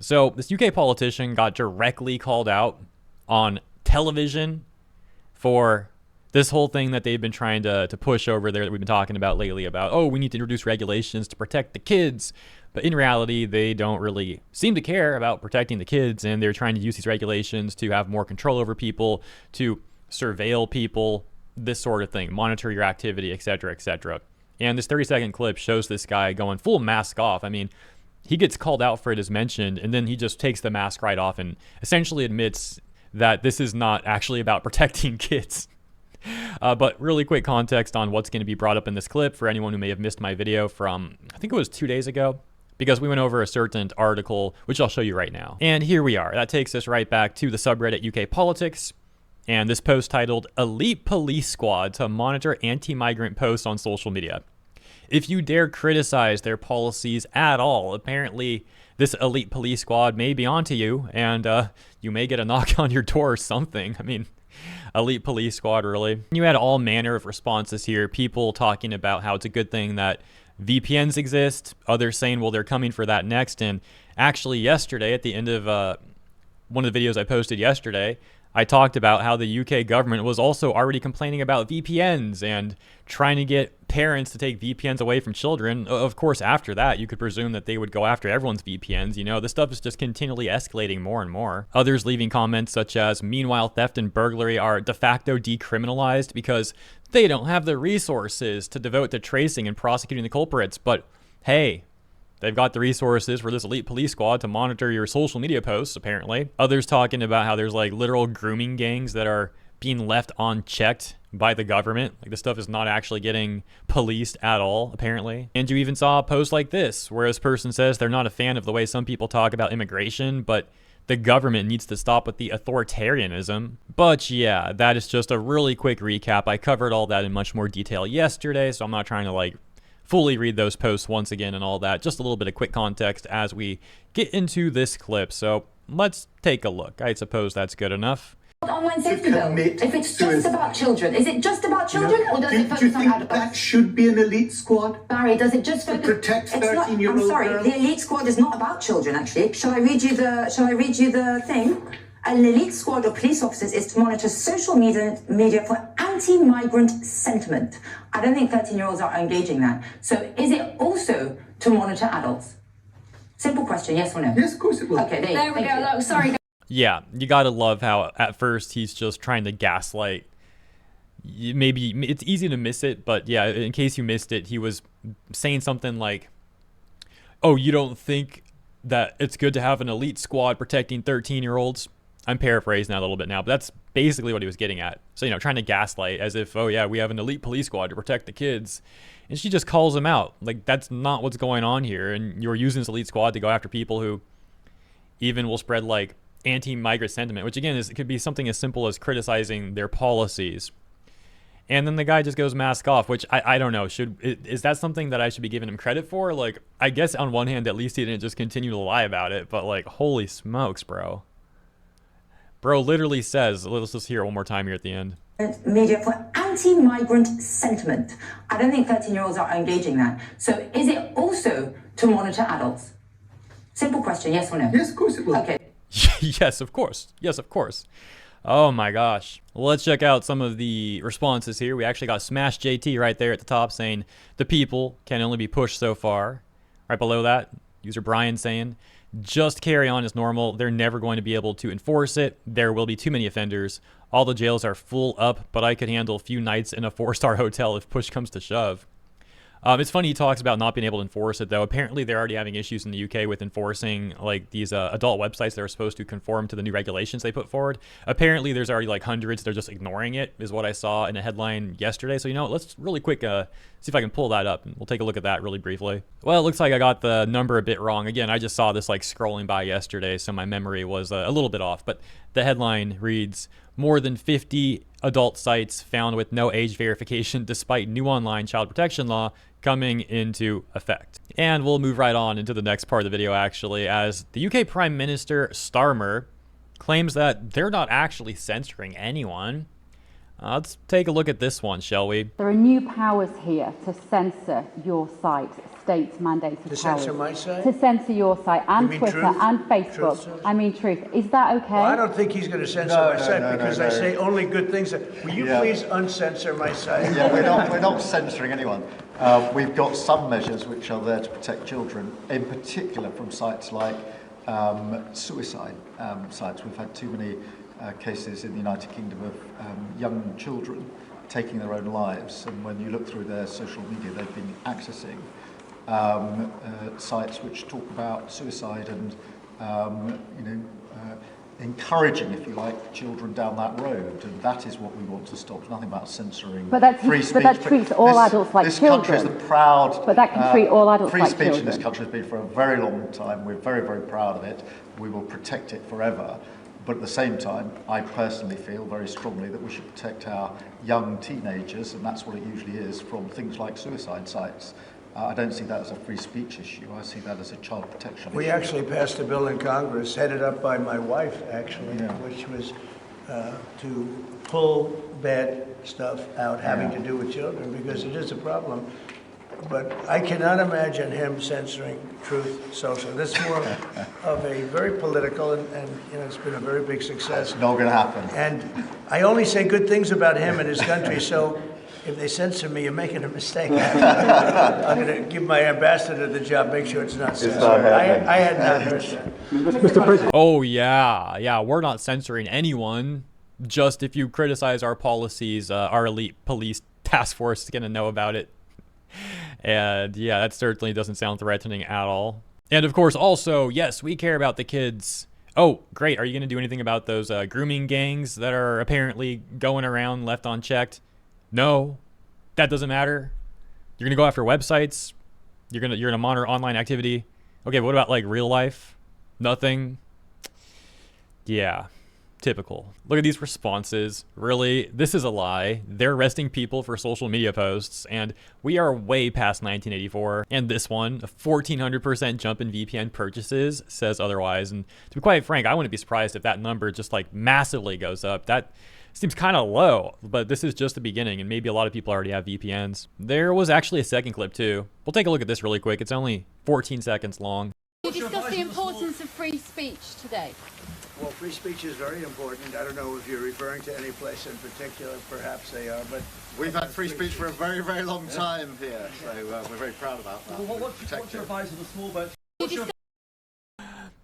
So this UK politician got directly called out on television for this whole thing that they've been trying to push over there that we've been talking about lately about, oh, we need to introduce regulations to protect the kids. But in reality, they don't really seem to care about protecting the kids, and they're trying to use these regulations to have more control over people, to surveil people, this sort of thing, monitor your activity, etc., etc. And this 30-second clip shows this guy going full mask off. I mean, he gets called out for it as mentioned, and then he just takes the mask right off and essentially admits that this is not actually about protecting kids. But really quick context on what's going to be brought up in this clip for anyone who may have missed my video from, I think it was 2 days ago, because we went over a certain article, which I'll show you right now. And here we are. That takes us right back to the subreddit UK Politics, and this post titled, Elite Police Squad to Monitor Anti-Migrant Posts on Social Media. If you dare criticize their policies at all, apparently this elite police squad may be onto you, and you may get a knock on your door or something. I mean, elite police squad, really? You had all manner of responses here. People talking about how it's a good thing that VPNs exist. Others saying, well, they're coming for that next. And actually yesterday, at the end of one of the videos I posted yesterday, I talked about how the UK government was also already complaining about VPNs and trying to get parents to take VPNs away from children. Of course, after that, you could presume that they would go after everyone's VPNs. You know, this stuff is just continually escalating more and more. Others leaving comments such as, meanwhile, theft and burglary are de facto decriminalized because they don't have the resources to devote to tracing and prosecuting the culprits. But hey, they've got the resources for this elite police squad to monitor your social media posts, apparently. Others talking about how there's like literal grooming gangs that are being left unchecked by the government. Like this stuff is not actually getting policed at all, apparently. And you even saw a post like this, where this person says they're not a fan of the way some people talk about immigration, but the government needs to stop with the authoritarianism. But yeah, that is just a really quick recap. I covered all that in much more detail yesterday, so I'm not trying to like fully read those posts once again and all that. Just a little bit of quick context as we get into this clip. So let's take a look. I suppose that's good enough. Online safety bill. If it's just about children, is it just about children, or does it focus on adults? Do you think that should be an elite squad? Barry, does it just focus? Protect 13-year-old I'm sorry, girls? the elite squad is not about children. Actually, shall I read you the thing? An elite squad of police officers is to monitor social media for anti-migrant sentiment. I don't think 13-year-olds are engaging that. So, is it also to monitor adults? Simple question, yes or no? Yes, of course it will. Okay, there we go. Look, sorry. Yeah, you gotta love how at first he's just trying to gaslight. Maybe it's easy to miss it, but yeah, in case you missed it, he was saying something like, oh, you don't think that it's good to have an elite squad protecting 13-year-olds? I'm paraphrasing that a little bit now, but that's basically what he was getting at. So, you know, trying to gaslight as if, oh yeah, we have an elite police squad to protect the kids. And she just calls him out. Like, that's not what's going on here. And you're using this elite squad to go after people who even will spread like anti-migrant sentiment, which again it could be something as simple as criticizing their policies. And then the guy just goes mask off, which I don't know. Is that something that I should be giving him credit for? Like, I guess on one hand, at least he didn't just continue to lie about it, but like, holy smokes, bro. Bro literally says, let's just hear it one more time here at the end. Media for anti-migrant sentiment. I don't think 13-year-olds are engaging that. So, is it also to monitor adults? Simple question, yes or no? Yes, of course it will. Okay. Yes, of course. Yes, of course. Oh my gosh. Well, let's check out some of the responses here. We actually got Smash JT right there at the top saying the people can only be pushed so far. Right below that, user Brian saying, just carry on as normal. They're never going to be able to enforce it. There will be too many offenders. All the jails are full up, but I could handle a few nights in a 4-star hotel if push comes to shove. It's funny he talks about not being able to enforce it, though. Apparently, they're already having issues in the UK with enforcing like these adult websites that are supposed to conform to the new regulations they put forward. Apparently, there's already like hundreds. They're just ignoring it, is what I saw in a headline yesterday. So, you know, let's really quick see if I can pull that up, and we'll take a look at that really briefly. Well, it looks like I got the number a bit wrong. Again, I just saw this like scrolling by yesterday, so my memory was a little bit off. But the headline reads, more than 50 adult sites found with no age verification despite new online child protection law coming into effect. And we'll move right on into the next part of the video, actually, as the UK Prime Minister Starmer claims that they're not actually censoring anyone. Let's take a look at this one, shall we? There are new powers here to censor your site. state's mandates of To powers. censor my site? To censor your site and You mean Twitter Truth? and Truth Facebook. Social? I mean Truth. Is that okay? Well, I don't think he's going to censor my site because I say only good things. Will you please uncensor my site? Yeah, we're not censoring anyone. We've got some measures which are there to protect children, in particular from sites like suicide sites. We've had too many cases in the United Kingdom of young children taking their own lives, and when you look through their social media, they've been accessing sites which talk about suicide and encouraging, if you like, children down that road, and that is what we want to stop. There's nothing about censoring free speech. But that treats all adults like this children. This country is the proud. But that can treat all adults free like speech children. in this country has been for a very long time. We're very, very proud of it. We will protect it forever. But at the same time, I personally feel very strongly that we should protect our young teenagers, and that's what it usually is, from things like suicide sites. I don't see that as a free speech issue. I see that as a child protection We issue. actually passed a bill in Congress, headed up by my wife, actually, Yeah. which was to pull bad stuff out having to do with children, because it is a problem. But I cannot imagine him censoring Truth Social. This is more of a very political, and it's been a very big success. It's not going to happen. And I only say good things about him and his country, so if they censor me, you're making a mistake. I'm going to give my ambassador the job, make sure it's not censored. I had not heard that. Oh yeah, we're not censoring anyone. Just if you criticize our policies, our elite police task force is gonna know about it. And yeah, that certainly doesn't sound threatening at all. And of course, also, yes, we care about the kids. Oh, great. Are you gonna do anything about those grooming gangs that are apparently going around left unchecked? No, that doesn't matter. You're gonna go after websites. You're gonna monitor online activity. Okay, but what about like real life? Nothing. Yeah, typical. Look at these responses. Really, this is a lie. They're arresting people for social media posts, and we are way past 1984. And this one, a 1400% jump in VPN purchases, says otherwise. And to be quite frank, I wouldn't be surprised if that number just like massively goes up. That seems kind of low, but this is just the beginning, and maybe a lot of people already have VPNs. There was actually a second clip too. We'll take a look at this really quick. It's only 14 seconds long. You discussed the importance of free speech today. Well, free speech is very important. I don't know if you're referring to any place in particular. Perhaps they are, but We've had free speech for a very, very long time here, so we're very proud about that. What's your advice on the small boats?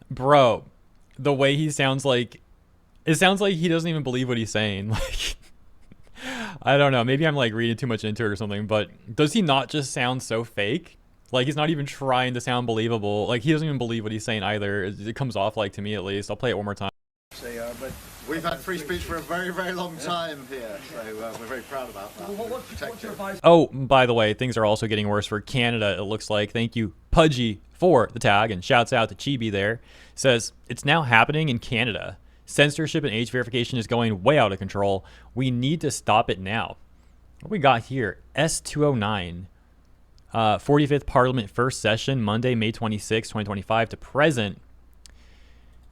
Bro, the way he sounds like, it sounds like he doesn't even believe what he's saying. Like, I don't know. Maybe I'm like reading too much into it or something, but does he not just sound so fake? Like, he's not even trying to sound believable. Like, he doesn't even believe what he's saying either. It comes off like, to me at least. I'll play it one more time. they are, but We've had free speech for a very, very long time here, so we're very proud about that. What's your advice? Oh, by the way, things are also getting worse for Canada, it looks like. Thank you, Pudgy, for the tag, and shouts out to Chibi there. Says, it's now happening in Canada. Censorship and age verification is going way out of control. We need to stop it now. What we got here? S209. 45th Parliament First Session, Monday, May 26, 2025 to present.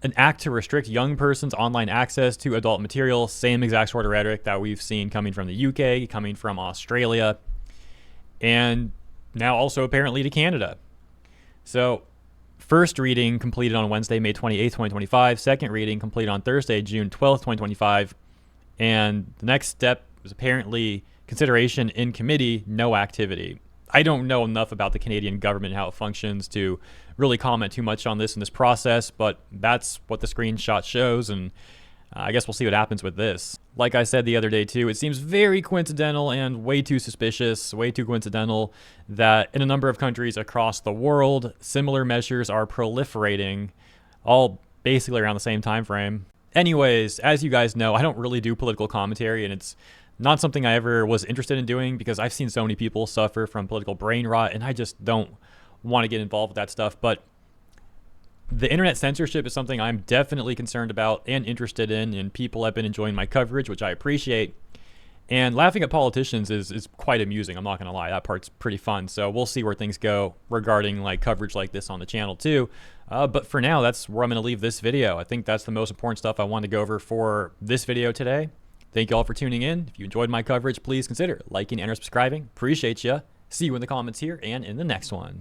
An act to restrict young persons' online access to adult material. Same exact sort of rhetoric that we've seen coming from the UK, coming from Australia, and now also apparently to Canada. So, first reading completed on Wednesday, May 28, 2025. Second reading completed on Thursday, June 12, 2025. And the next step was apparently consideration in committee, no activity. I don't know enough about the Canadian government and how it functions to really comment too much on this in this process, but that's what the screenshot shows, and I guess we'll see what happens with this. Like I said the other day too, it seems very coincidental and way too suspicious, way too coincidental that in a number of countries across the world, similar measures are proliferating, all basically around the same time frame. Anyways, as you guys know, I don't really do political commentary, and it's not something I ever was interested in doing because I've seen so many people suffer from political brain rot, and I just don't want to get involved with that stuff. But the internet censorship is something I'm definitely concerned about and interested in, and people have been enjoying my coverage, which I appreciate. And laughing at politicians is quite amusing. I'm not going to lie. That part's pretty fun. So we'll see where things go regarding like coverage like this on the channel too. But for now, that's where I'm going to leave this video. I think that's the most important stuff I wanted to go over for this video today. Thank you all for tuning in. If you enjoyed my coverage, please consider liking and subscribing. Appreciate you. See you in the comments here and in the next one.